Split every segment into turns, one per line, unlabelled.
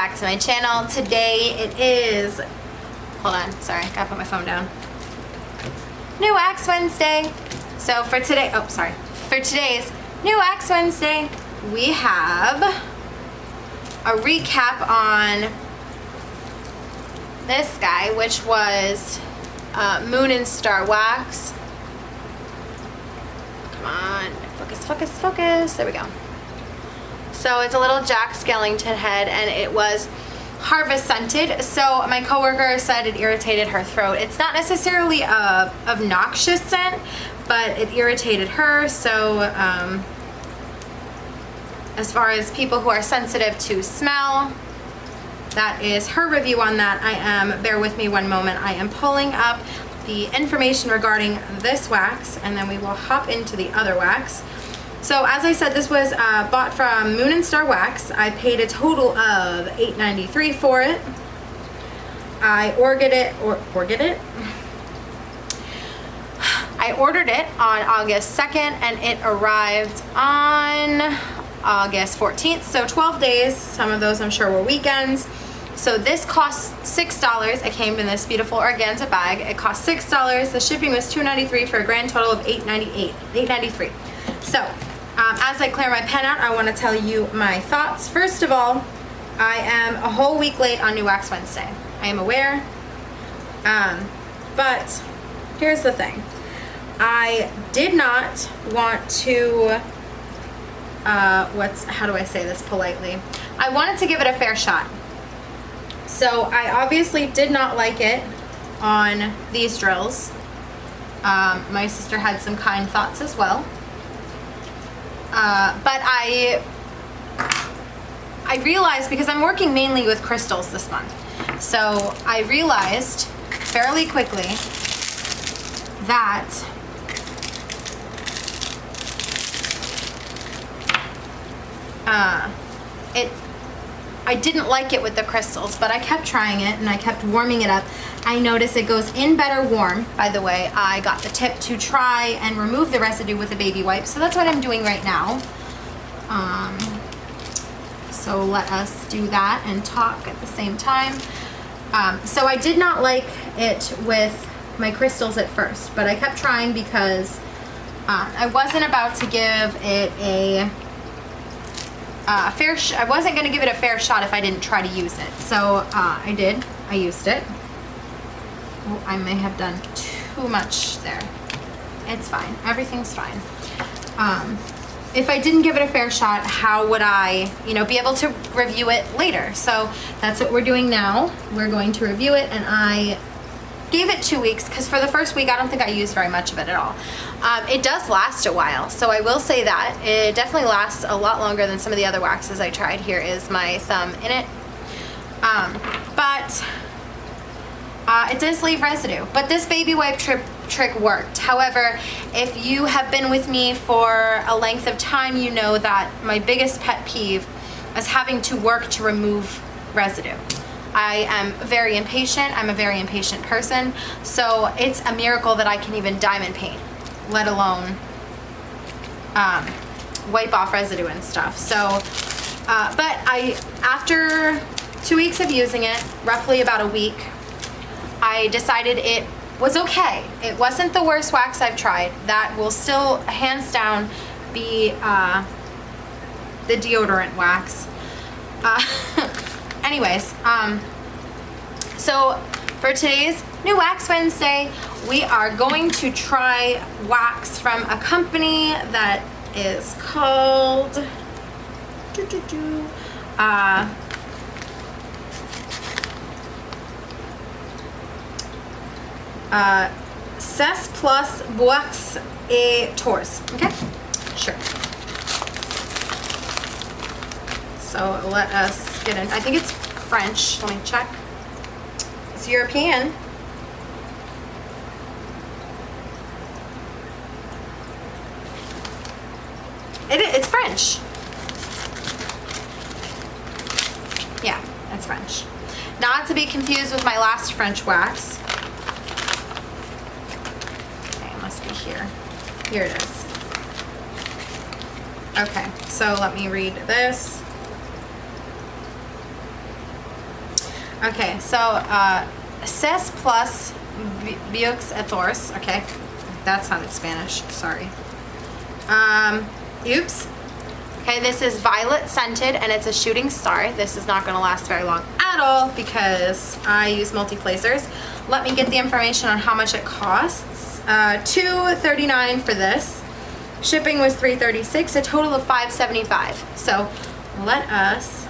back to my channel. Today it is, hold on, sorry, gotta put my phone down. New Wax Wednesday. So for today, for today's New Wax Wednesday, we have a recap on this guy, which was Moon and Star Wax. Come on, focus, focus, focus. There we go. So it's a little Jack Skellington head, and it was harvest scented. So my coworker said it irritated her throat. It's not necessarily a obnoxious scent, but it irritated her. So as far as people who are sensitive to smell, that is her review on that. Bear with me one moment. I am pulling up the information regarding this wax, and then we will hop into the other wax. So as I said, this was bought from Moon and Star Wax. I paid a total of $8.93 for it. I ordered it on August 2nd, and it arrived on August 14th, so 12 days. Some of those I'm sure were weekends. So this cost $6. It came in this beautiful organza bag. It cost $6. The shipping was $2.93 for a grand total of $8.93. So as I clear my pen out, I want to tell you my thoughts. First of all, I am a whole week late on New Wax Wednesday. I am aware, but here's the thing. I did not want to, how do I say this politely? I wanted to give it a fair shot. So I obviously did not like it on these drills. My sister had some kind thoughts as well. But I realized, because I'm working mainly with crystals this month, so I realized fairly quickly that I didn't like it with the crystals, but I kept trying it and I kept warming it up. I noticed it goes in better warm. By the way, I got the tip to try and remove the residue with a baby wipe, so that's what I'm doing right now. So let us do that and talk at the same time. So I did not like it with my crystals at first, but I kept trying because I wasn't about to give it a I wasn't going to give it a fair shot if I didn't try to use it. So I did. I used it. Oh, I may have done too much there. It's fine. Everything's fine. If I didn't give it a fair shot, how would I, be able to review it later? So that's what we're doing now. We're going to review it, and I gave it 2 weeks because for the first week I don't think I used very much of it at all. It does last a while, so I will say that. It definitely lasts a lot longer than some of the other waxes I tried. Here is my thumb in it. But it does leave residue. But this baby wipe trick worked. However, if you have been with me for a length of time, you know that my biggest pet peeve is having to work to remove residue. I am very impatient. I'm a very impatient person. So it's a miracle that I can even diamond paint, let alone wipe off residue and stuff. So, but after 2 weeks of using it, roughly about a week, I decided it was okay. It wasn't the worst wax I've tried. That will still, hands down, be the deodorant wax. Anyways, so for today's New Wax Wednesday, we are going to try wax from a company that is called Cess Plus Boix et Tours. Okay, sure. So let us get in. I think it's French. Let me check. It's European. It's French. Yeah, it's French. Not to be confused with my last French wax. Okay, it must be here. Here it is. Okay, so let me read this. Okay, so Ses plus Vieux et Ors. Okay, that sounded Spanish. Sorry. Oops. Okay, this is violet scented and it's a shooting star. This is not going to last very long at all because I use multi-placers. Let me get the information on how much it costs. $2.39 for this. Shipping was $3.36, a total of $5.75. So let us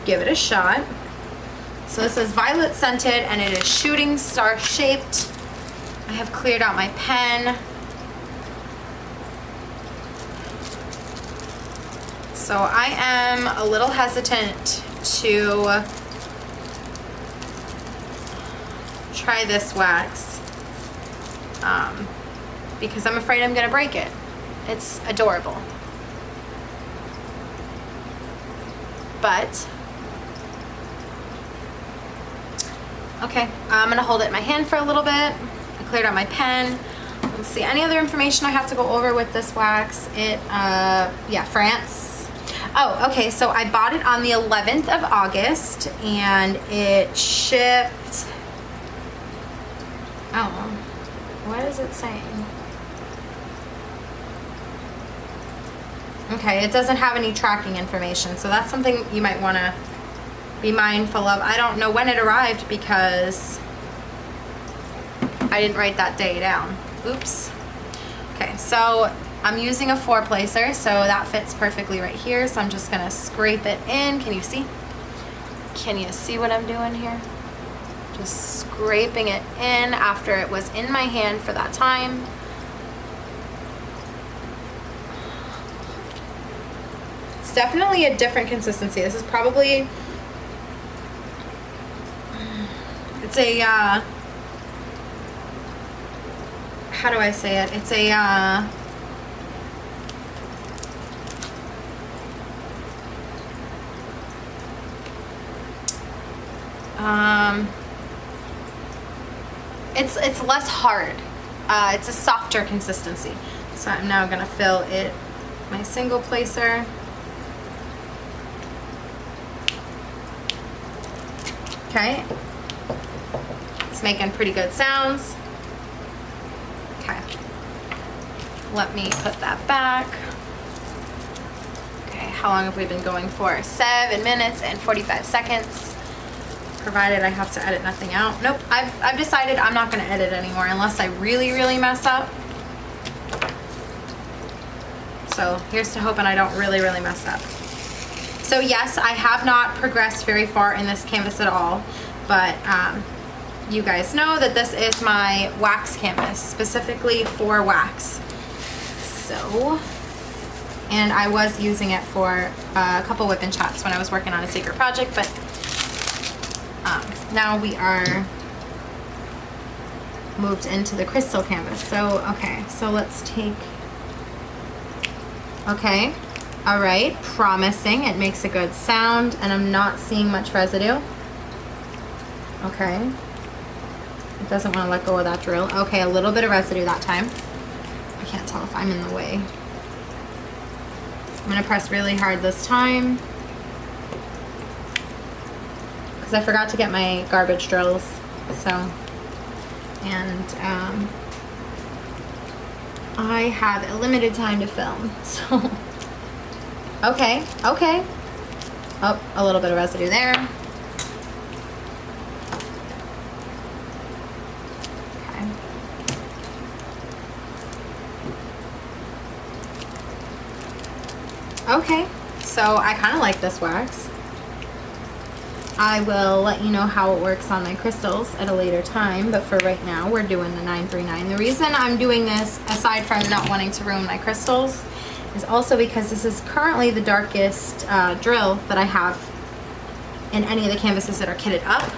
give it a shot. So this is violet scented and it is shooting star shaped. I have cleared out my pen. So I am a little hesitant to try this wax because I'm afraid I'm gonna break it. It's adorable. But, okay, I'm gonna hold it in my hand for a little bit. I cleared out my pen. Let's see, any other information I have to go over with this wax? Yeah, France. Oh, okay, so I bought it on the 11th of August and it shipped, oh, what is it saying? Okay, it doesn't have any tracking information, so that's something you might want to be mindful of. I don't know when it arrived because I didn't write that day down. Oops. Okay, so I'm using a 4-placer, so that fits perfectly right here. So I'm just gonna scrape it in. Can you see? Can you see what I'm doing here? Just scraping it in after it was in my hand for that time. It's definitely a different consistency. This is probably, it's a, how do I say it? It's a, it's less hard. It's a softer consistency. So I'm now gonna fill it, my single placer. Okay. It's making pretty good sounds. Okay. Let me put that back. Okay, how long have we been going for? 7 minutes and 45 seconds. Provided I have to edit nothing out. Nope, I've decided I'm not gonna edit anymore unless I really, really mess up. So here's to hoping I don't really, really mess up. So yes, I have not progressed very far in this canvas at all, but you guys know that this is my wax canvas, specifically for wax. So, and I was using it for a couple whip and chats when I was working on a secret project, but now we are moved into the crystal canvas. So, okay, so let's take, okay, all right, promising. It makes a good sound and I'm not seeing much residue. Okay, it doesn't want to let go of that drill. Okay, a little bit of residue that time. I can't tell if I'm in the way. I'm gonna press really hard this time because I forgot to get my garbage drills. So, and I have a limited time to film. So, okay, okay. Oh, a little bit of residue there. Okay, so I kind of like this wax. I will let you know how it works on my crystals at a later time, but for right now, we're doing the 939. The reason I'm doing this, aside from not wanting to ruin my crystals, is also because this is currently the darkest drill that I have in any of the canvases that are kitted up,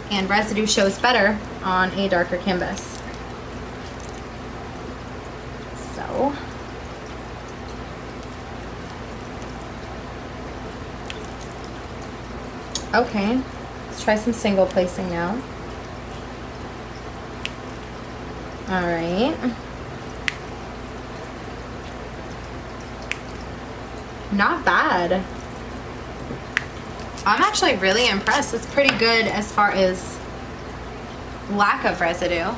and residue shows better on a darker canvas. So, okay, let's try some single placing now. All right. Not bad. I'm actually really impressed. It's pretty good as far as lack of residue.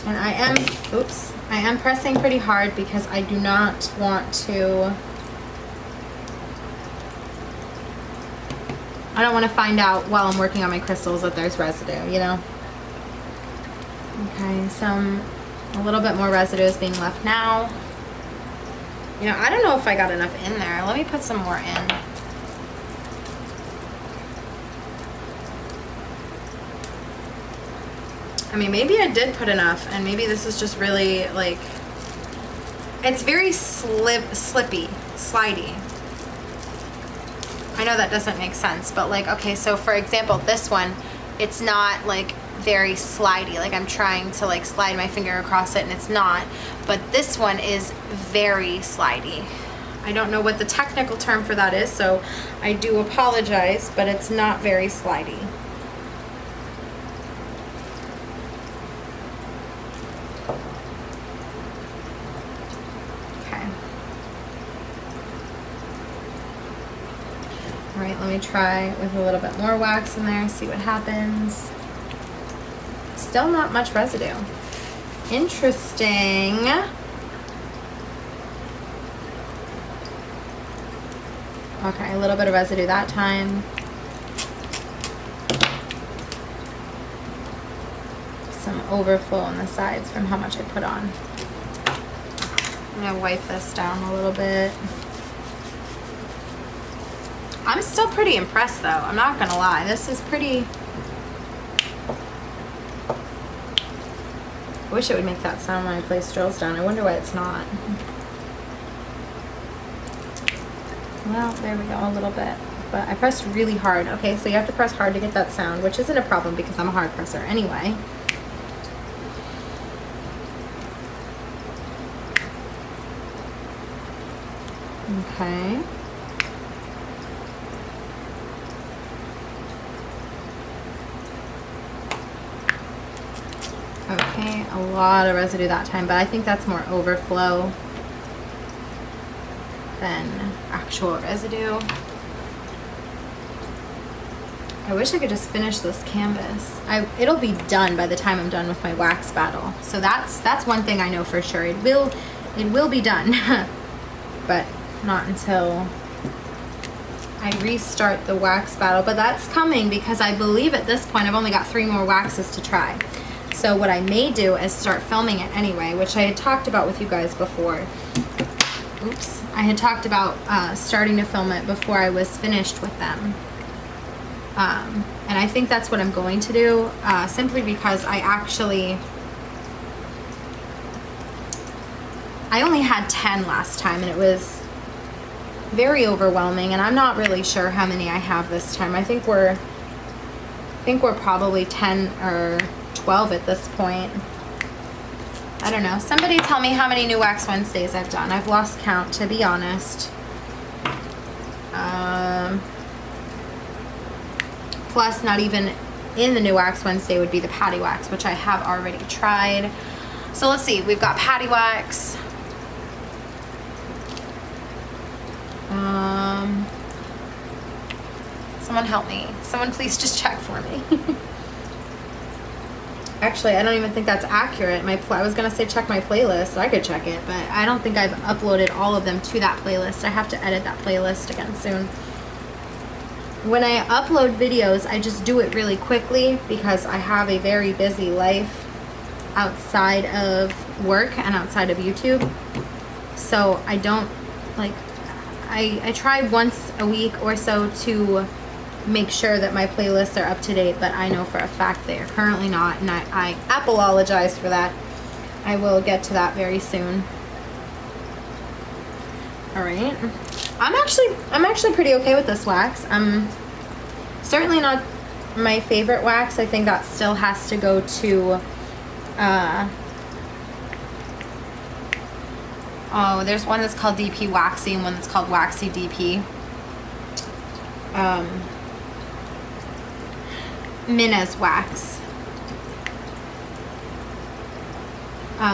And I am pressing pretty hard because I do not want to, I don't want to find out while I'm working on my crystals that there's residue, you know? Okay, a little bit more residue is being left now. You know, I don't know if I got enough in there. Let me put some more in. I mean, maybe I did put enough, and maybe this is just really, like, it's very slippy, slidey. I know that doesn't make sense, but like, okay, so for example, this one, it's not like very slidey. Like I'm trying to like slide my finger across it and it's not, but this one is very slidey. I don't know what the technical term for that is, so I do apologize, but it's not very slidey. All right, let me try with a little bit more wax in there, see what happens. Still not much residue. Interesting. Okay, a little bit of residue that time. Some overflow on the sides from how much I put on. I'm gonna wipe this down a little bit. I'm still pretty impressed though, I'm not gonna lie. This is pretty... I wish it would make that sound when I place drills down. I wonder why it's not. Well, there we go, a little bit. But I pressed really hard. Okay, so you have to press hard to get that sound, which isn't a problem because I'm a hard presser anyway. Okay. Okay, a lot of residue that time, but I think that's more overflow than actual residue. I wish I could just finish this canvas. It'll be done by the time I'm done with my wax battle. So that's one thing I know for sure. It will be done, but not until I restart the wax battle. But that's coming because I believe at this point I've only got 3 more waxes to try. So what I may do is start filming it anyway, which I had talked about with you guys before. Oops. I had talked about starting to film it before I was finished with them. And I think that's what I'm going to do, simply because I only had 10 last time and it was very overwhelming, and I'm not really sure how many I have this time. I think we're probably 10 or 12 at this point. I don't know. Somebody tell me how many new Wax Wednesdays I've done. I've lost count, to be honest. Plus, not even in the new Wax Wednesday would be the patty wax, which I have already tried. So let's see. We've got patty wax. Someone help me. Someone please just check for me. Actually, I don't even think that's accurate. I was going to say check my playlist. I could check it, but I don't think I've uploaded all of them to that playlist. I have to edit that playlist again soon. When I upload videos, I just do it really quickly because I have a very busy life outside of work and outside of YouTube. So I don't, like, I try once a week or so to make sure that my playlists are up to date, but I know for a fact they are currently not, and I apologize for that. I will get to that very soon. All right, I'm actually pretty okay with this wax. Certainly not my favorite wax. I think that still has to go to Oh, there's one that's called DP Waxy and one that's called Waxy DP. Minna's Wax.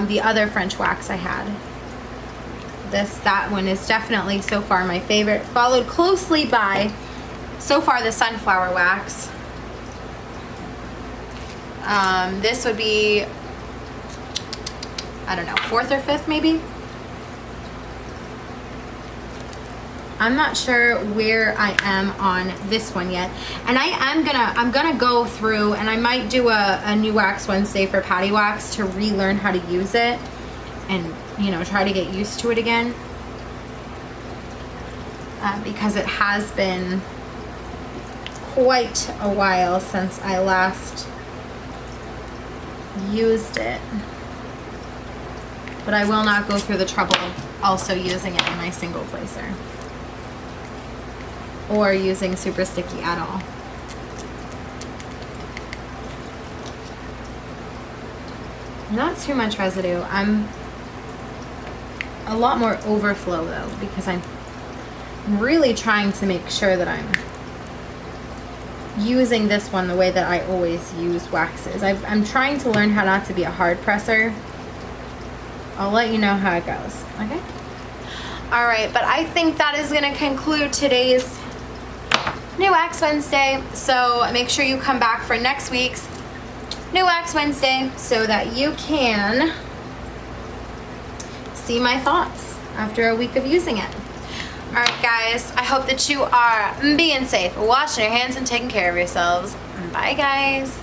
The other French wax I had. That one is definitely so far my favorite, followed closely by so far the Sunflower Wax. This would be, I don't know, 4th or 5th maybe. I'm not sure where I am on this one yet, and I'm gonna go through, and I might do a new Wax Wednesday for Patty Wax to relearn how to use it, and you know, try to get used to it again, because it has been quite a while since I last used it. But I will not go through the trouble of also using it in my single placer or using super sticky at all. Not too much residue. I'm a lot more overflow though, because I'm really trying to make sure that I'm using this one the way that I always use waxes. I'm trying to learn how not to be a hard presser. I'll let you know how it goes, okay? All right, but I think that is gonna conclude today's New Wax Wednesday. So make sure you come back for next week's New Wax Wednesday so that you can see my thoughts after a week of using it. All right, guys, I hope that you are being safe, washing your hands, and taking care of yourselves. Bye, guys.